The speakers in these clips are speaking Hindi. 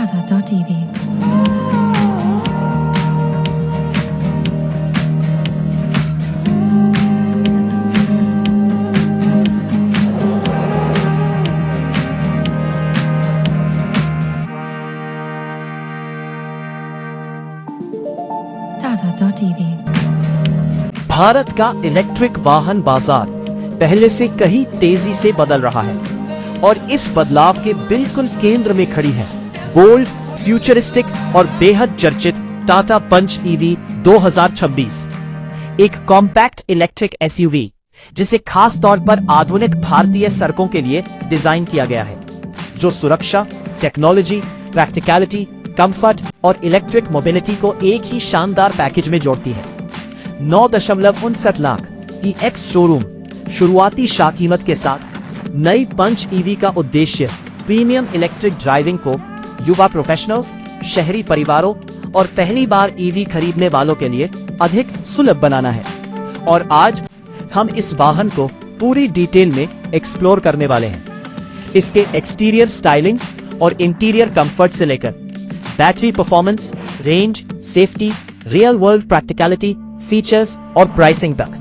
Tata.tv Tata.tv भारत का इलेक्ट्रिक वाहन बाजार पहले से कहीं तेजी से बदल रहा है और इस बदलाव के बिल्कुल केंद्र में खड़ी है बोल्ड, फ्यूचरिस्टिक और बेहद चर्चित टाटा पंच ईवी 2026। एक कॉम्पैक्ट इलेक्ट्रिक एसयूवी जिसे खास तौर पर आधुनिक भारतीय सड़कों के लिए डिजाइन किया गया है, जो सुरक्षा, टेक्नोलॉजी, प्रैक्टिकलिटी, कंफर्ट और इलेक्ट्रिक मोबिलिटी को एक ही शानदार पैकेज में जोड़ती है। 9.59 लाख की एक्स शोरूम शुरुआती शाह कीमत के साथ नई पंच ईवी का उद्देश्य प्रीमियम इलेक्ट्रिक ड्राइविंग को युवा प्रोफेशनल्स, शहरी परिवारों और पहली बार ईवी खरीदने वालों के लिए अधिक सुलभ बनाना है। और आज हम इस वाहन को पूरी डिटेल में एक्सप्लोर करने वाले हैं। इसके एक्सटीरियर स्टाइलिंग और इंटीरियर कंफर्ट से लेकर battery performance, range, safety, real world practicality, features और प्राइसिंग तक।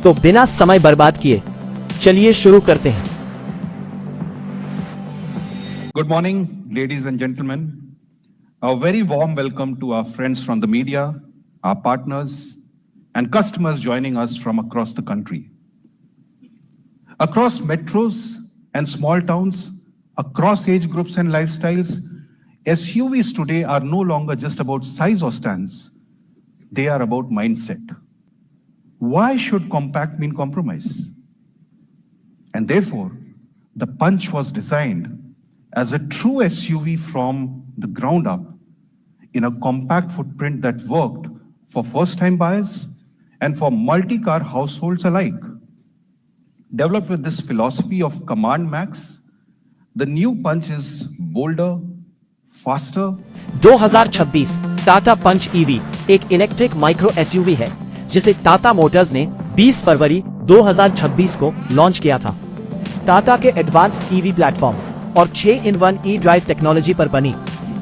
तो बिना समय बर्बाद किए चलिए शुरू करते हैं। Good morning, ladies and gentlemen. A very warm welcome to our friends from the media, our partners, and customers joining us from across the country. Across metros and small towns, across age groups and lifestyles, SUVs today are no longer just about size or stance. They are about mindset. Why should compact mean compromise? And therefore, the Punch was designed as a true SUV from the ground up in a compact footprint that worked for first-time buyers and for multi-car households alike. Developed with this philosophy of Command Max, the new Punch is bolder, faster. 2026 Tata Punch EV एक इलेक्ट्रिक माइक्रो एसयूवी है जिसे टाटा मोटर्स ने 20 फरवरी 2026 को लॉन्च किया था। टाटा के एडवांस्ड ईवी प्लेटफॉर्म और 6-in-1 ई ड्राइव टेक्नोलॉजी पर बनी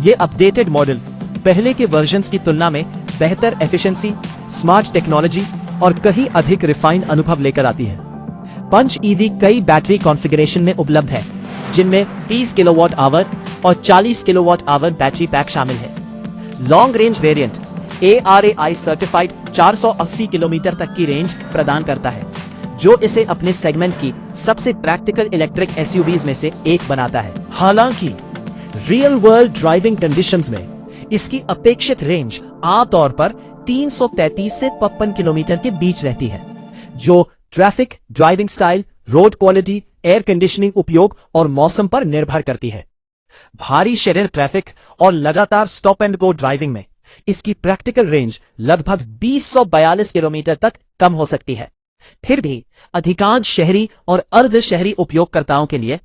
ये अपडेटेड मॉडल पहले के वर्जन्स की तुलना में बेहतर एफिशिएंसी, स्मार्ट टेक्नोलॉजी और कहीं अधिक रिफाइंड अनुभव लेकर आती है। पंच ईवी कई बैटरी कॉन्फ़िगरेशन में उपलब्ध है, जिनमें 30 किलोवाट आवर और 40 किलोवाट आवर बैटरी पैक शामिल है। Long range variant ARAI certified 480 kilometre तक की रेंज प्रदान करता है, जो इसे अपने सेगमेंट की सबसे प्रैक्टिकल इलेक्ट्रिक एसयूवीज में से एक बनाता है। हालांकि रियल वर्ल्ड ड्राइविंग कंडीशंस में इसकी अपेक्षित रेंज आमतौर पर 333 से 55 किलोमीटर के बीच रहती है, जो traffic, driving style, road quality, air conditioning उपयोग और मौसम पर निर्भर करती है। भारी शहर ट्रैफिक और लगातार स्टॉप एंड गो ड्राइविंग में इसकी प्रैक्टिकल रेंज लगभग 242 किलोमीटर तक कम हो सकती है। फिर भी अधिकांश शहरी और अर्ध शहरी उपयोगकर्ताओं के लिए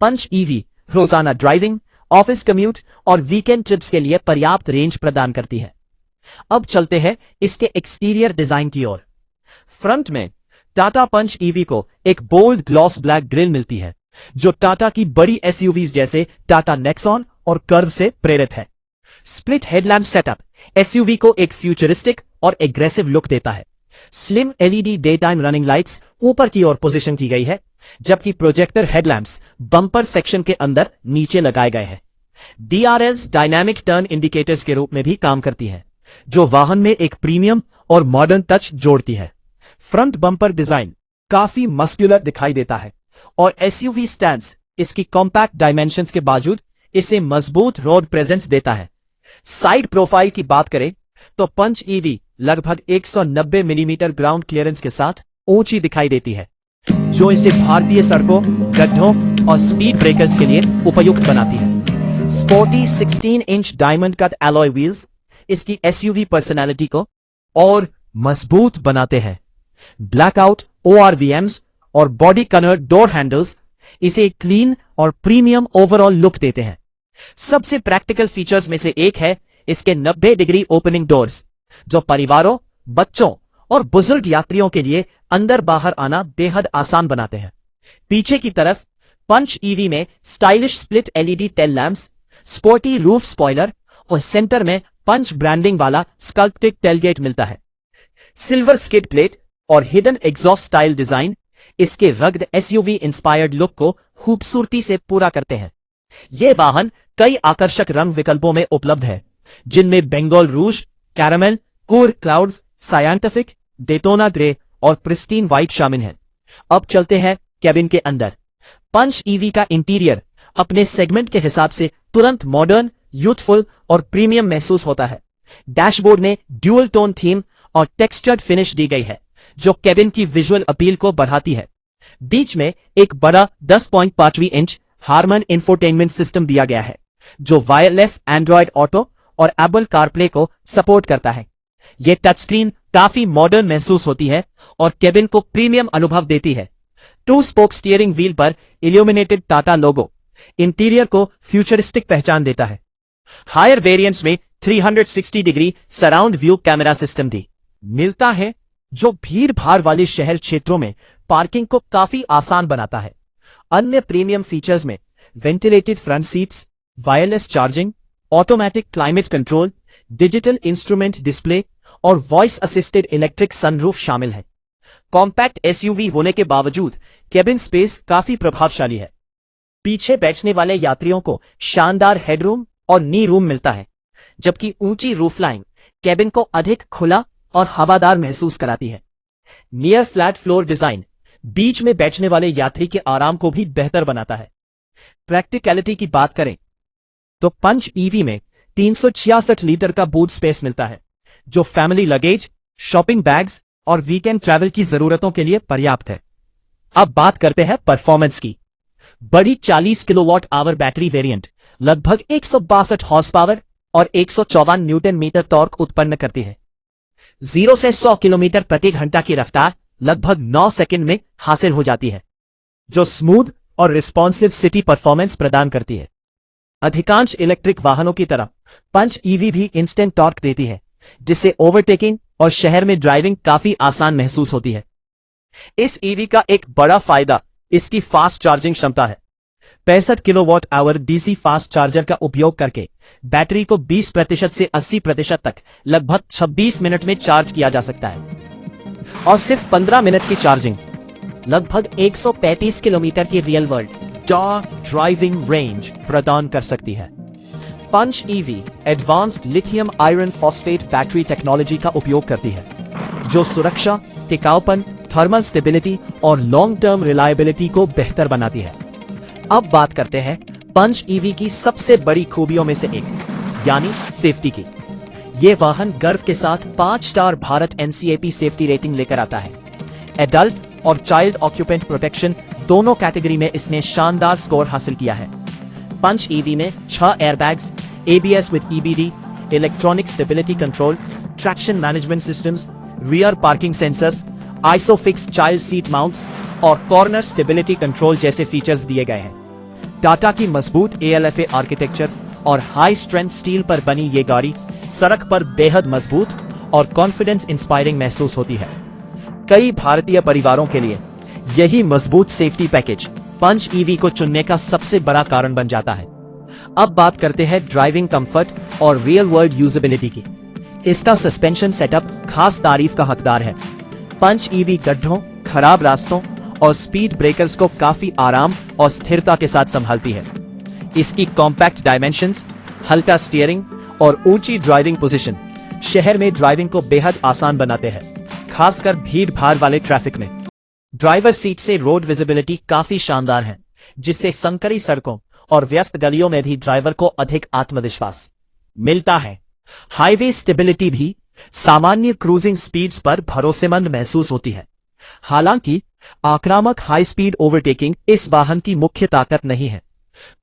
पंच ईवी रोजाना ड्राइविंग, ऑफिस कम्यूट और वीकेंड ट्रिप्स के लिए पर्याप्त रेंज प्रदान करती है। अब चलते हैं इसके एक्सटीरियर डिजाइन की ओर। फ्रंट में टाटा पंच ईवी को एक बोल्ड ग्लॉस ब्लैक ग्रिल मिलती है, जो टाटा की बड़ी एसयूवीज जैसे टाटा नेक्सॉन और कर्व से प्रेरित है। स्प्लिट हेडलैम्प सेटअप एसयूवी को एक फ्यूचरिस्टिक और एग्रेसिव लुक देता है। Slim LED day time running lights ऊपर की ओर पोजीशन की गई है, जबकि प्रोजेक्टर हेडलैम्प्स बम्पर सेक्शन के अंदर नीचे लगाए गए हैं। DRS डायनामिक टर्न इंडिकेटर्स के रूप में भी काम करती है, जो वाहन में एक प्रीमियम और मॉडर्न टच जोड़ती है। फ्रंट बम्पर डिजाइन काफी मस्कुलर दिखाई देता है और एसयूवी स्टैंड्स इसकी कॉम्पैक्ट डायमेंशंस के बावजूद इसे मजबूत रोड प्रेजेंस देता है। साइड प्रोफाइल की बात करें तो पंच ईवी लगभग 190 मिलीमीटर ग्राउंड क्लियरेंस के साथ ऊंची दिखाई देती है, जो इसे भारतीय सड़कों, गड्ढों और स्पीड ब्रेकर्स के लिए उपयुक्त बनाती है। Sporty 16 inch diamond cut alloy wheels इसकी एसयूवी पर्सनैलिटी को और मजबूत बनाते हैं। ब्लैकआउट ORVMs और बॉडी कलर्ड डोर हैंडल्स इसे क्लीन और प्रीमियम ओवरऑल लुक देते हैं। सबसे प्रैक्टिकल फीचर्स में से एक है इसके 90 डिग्री ओपनिंग डोर्स, जो परिवारों, बच्चों और बुजुर्ग यात्रियों के लिए अंदर बाहर आना बेहद आसान बनाते हैं। पीछे की तरफ पंच ईवी में stylish split LED tail lamps sporty roof spoiler और सेंटर में पंच ब्रांडिंग वाला स्कल्प्टेड टेलगेट मिलता है। सिल्वर स्किड प्लेट और हिडन एग्जॉस्ट स्टाइल डिजाइन इसके रग्ड एसयूवी इंस्पायर्ड लुक को खूबसूरती से पूरा करते हैं। यह वाहन कई आकर्षक रंग विकल्पों में उपलब्ध है, जिनमें Bengal rouge, caramel, core clouds, scientific, Daytona grey और प्रिस्टीन व्हाइट शामिल हैं। अब चलते हैं कैबिन के अंदर। पंच ईवी का इंटीरियर अपने सेगमेंट के हिसाब से तुरंत मॉडर्न, यूथफुल और प्रीमियम महसूस होता है। डैशबोर्ड में ड्यूअल टोन थीम और टेक्सचर्ड फिनिश दी गई है, जो कैबिन की विजुअल अपील को बढ़ाती है। बीच में एक बड़ा 10.5 इंच हार्मन इंफोटेनमेंट सिस्टम दिया गया है, जो वायरलेस एंड्रॉयड ऑटो और एप्पल कारप्ले को सपोर्ट करता है। यह टच स्क्रीन काफी मॉडर्न महसूस होती है और कैबिन को प्रीमियम अनुभव देती है। 2 स्पोक स्टीयरिंग व्हील पर इल्यूमिनेटेड टाटा लोगो इंटीरियर को फ्यूचरिस्टिक पहचान देता है। हायर वेरिएंट्स में 360 degree surround view camera system भी मिलता है, जो भीड़ भाड़ वाले शहर क्षेत्रों में पार्किंग को काफी आसान बनाता है। अन्य प्रीमियम फीचर्स में ventilated front seats, wireless charging, automatic climate control, digital instrument display और वॉइस असिस्टेड इलेक्ट्रिक सनरूफ शामिल है। कॉम्पैक्ट एसयूवी होने के बावजूद कैबिन स्पेस काफी प्रभावशाली है। पीछे बैठने वाले यात्रियों को शानदार हेडरूम और नी रूम मिलता है, जबकि ऊंची रूफलाइन कैबिन को अधिक खुला और हवादार महसूस कराती है। नियर फ्लैट फ्लोर डिजाइन बीच में बैठने वाले यात्री के आराम को भी बेहतर बनाता है। प्रैक्टिकलिटी की बात करें तो पंच ईवी में 366 लीटर का बूट स्पेस मिलता है, जो फैमिली लगेज, शॉपिंग बैग्स और वीकेंड ट्रैवल की जरूरतों के लिए पर्याप्त है। अब बात करते हैं परफॉर्मेंस की। बड़ी 40 किलोवाट आवर बैटरी वेरिएंट लगभग 162 हॉर्स पावर और 154 न्यूटन मीटर टॉर्क उत्पन्न करती है। 0 से 100 किलोमीटर प्रति घंटा की रफ्तार लगभग 9 सेकंड में हासिल हो जाती है, जो स्मूथ और रिस्पॉन्सिव सिटी परफॉर्मेंस प्रदान करती है। अधिकांश इलेक्ट्रिक वाहनों की तरह पंच ईवी भी इंस्टेंट टॉर्क देती है, जिससे ओवरटेकिंग और शहर में ड्राइविंग काफी आसान महसूस होती है। इस ईवी का एक बड़ा फायदा इसकी फास्ट चार्जिंग क्षमता है। 65 kilowatt hour DC fast charger का उपयोग करके बैटरी को 20% से 80% तक लगभग 26 मिनट में चार्ज किया जा सकता है, और सिर्फ 15 मिनट की चार्जिंग लगभग 135 किलोमीटर की रियल वर्ल्ड ड्राइविंग रेंज प्रदान कर सकती है। Punch EV advanced lithium iron phosphate battery technology का उपयोग करती है, जो सुरक्षा, टिकाऊपन, थर्मल स्टेबिलिटी और लॉन्ग टर्म रिलायबिलिटी को बेहतर बनाती है। अब बात करते हैं पंच ईवी की सबसे बड़ी खूबियों में से एक, यानी सेफ्टी की। यह वाहन गर्व के साथ 5 star Bharat NCAP safety rating लेकर आता है। एडल्ट और चाइल्ड ऑक्यूपेंट प्रोटेक्शन दोनों कैटेगरी में इसने शानदार स्कोर हासिल किया है। पंच ईवी में 6 airbags, ABS with EBD, electronic stability control, traction management systems, rear parking sensors, ISOFIX child seat mounts और कॉर्नर स्टेबिलिटी कंट्रोल जैसे फीचर्स दिए गए हैं। टाटा की मजबूत एएलएफए आर्किटेक्चर और हाई स्ट्रेंथ स्टील पर बनी ये गाड़ी सड़क पर बेहद मजबूत और कॉन्फिडेंस इंस्पायरिंग महसूस होती है। कई भारतीय परिवारों के लिए यही मजबूत सेफ्टी पैकेज पंच ईवी को चुनने का सबसे बड़ा कारण बन जाता है। अब बात करते हैं ड्राइविंग कंफर्ट और रियल वर्ल्ड यूजेबिलिटी की। इसका सस्पेंशन सेटअप खास तारीफ का हकदार है। पंच ईवी गड्ढों, खराब रास्तों और स्पीड ब्रेकर्स को काफी आराम और स्थिरता के साथ संभालती है। इसकी कॉम्पैक्ट डायमेंशंस, हल्का स्टीयरिंग और ऊंची ड्राइविंग पोजीशन शहर में ड्राइविंग को बेहद आसान बनाते हैं, खासकर भीड़ भाड़ वाले ट्रैफिक में। ड्राइवर सीट से रोड विजिबिलिटी काफी शानदार है, जिससे संकरी सड़कों और व्यस्त गलियों में भी ड्राइवर को अधिक आत्मविश्वास मिलता है। हाईवे स्टेबिलिटी भी सामान्य क्रूजिंग स्पीड्स पर भरोसेमंद महसूस होती है। हालांकि आक्रामक हाई स्पीड ओवरटेकिंग इस वाहन की मुख्य ताकत नहीं है।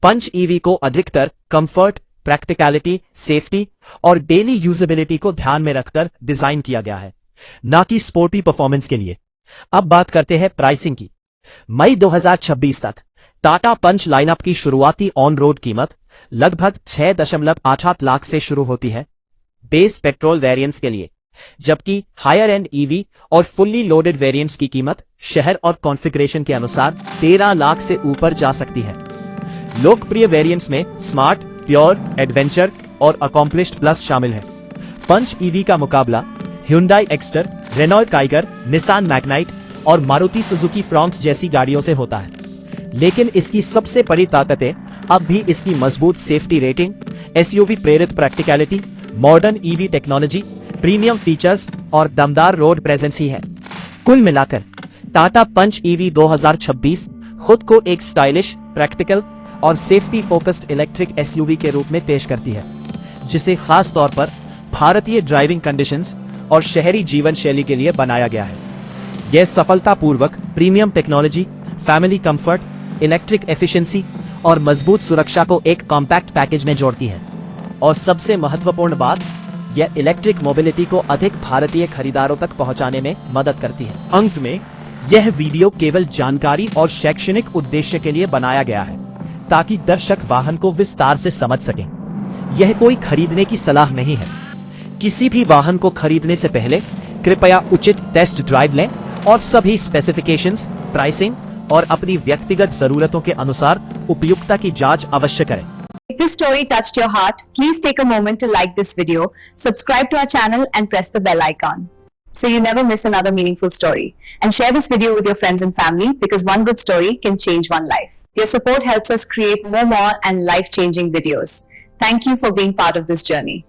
पंच ईवी को अधिकतर कंफर्ट, प्रैक्टिकलिटी, सेफ्टी और डेली यूजेबिलिटी को ध्यान में रखकर डिजाइन किया गया है, न कि स्पोर्टी परफॉर्मेंस के लिए। अब बात करते हैं प्राइसिंग की। मई 2026 तक टाटा पंच लाइनअप की शुरुआती ऑन रोड कीमत लगभग 6.88 लाख से शुरू होती है बेस पेट्रोल वेरिएंट्स के लिए, जबकि हायर एंड ईवी और फुल्ली लोडेड वेरिएंट्स की कीमत शहर और कॉन्फ़िगरेशन के अनुसार 13 लाख से ऊपर जा सकती है। लोकप्रिय वेरिएंट्स में स्मार्ट, प्योर, एडवेंचर और अकॉम्प्लिश्ड प्लस शामिल है। पंच ईवी का मुकाबला Hyundai Exter, Renault Kiger, Nissan Magnite और मारुति सुजुकी फ्रॉन्क्स जैसी गाड़ियों से होता है। लेकिन इसकी सबसे बड़ी ताकतें अब भी इसकी मजबूत सेफ्टी रेटिंग, एसयूवी प्रेरित practicality, modern EV technology, premium features और दमदार रोड प्रेजेंस ही है। कुल मिलाकर टाटा पंच ईवी 2026 खुद को एक स्टाइलिश, प्रैक्टिकल और सेफ्टी फोकस्ड इलेक्ट्रिक एसयूवी के रूप में पेश करती है, जिसे खास तौर पर भारतीय ड्राइविंग कंडीशंस और शहरी जीवन शैली के लिए बनाया गया है। यह सफलतापूर्वक premium technology, family comfort, electric efficiency और मजबूत सुरक्षा को एक कॉम्पैक्ट पैकेज में जोड़ती है। और सबसे महत्वपूर्ण बात, यह इलेक्ट्रिक मोबिलिटी को अधिक भारतीय खरीदारों तक पहुंचाने में मदद करती है। अंत में यह वीडियो केवल जानकारी और शैक्षणिक उद्देश्य के लिए बनाया गया है, ताकि दर्शक वाहन को विस्तार से समझ सकें। यह कोई खरीदने की सलाह नहीं है। किसी भी वाहन को खरीदने से पहले कृपया उचित टेस्ट ड्राइव लें और सभी स्पेसिफिकेशंस, प्राइसिंग और अपनी व्यक्तिगत जरूरतों के अनुसार उपयुक्तता की जांच अवश्य करें। If this story touched your heart, please take a moment to like this video, subscribe to our channel and press the bell icon so you never miss another meaningful story. And share this video with your friends and family, because one good story can change one life. Your support helps us create more and life-changing videos. Thank you for being part of this journey.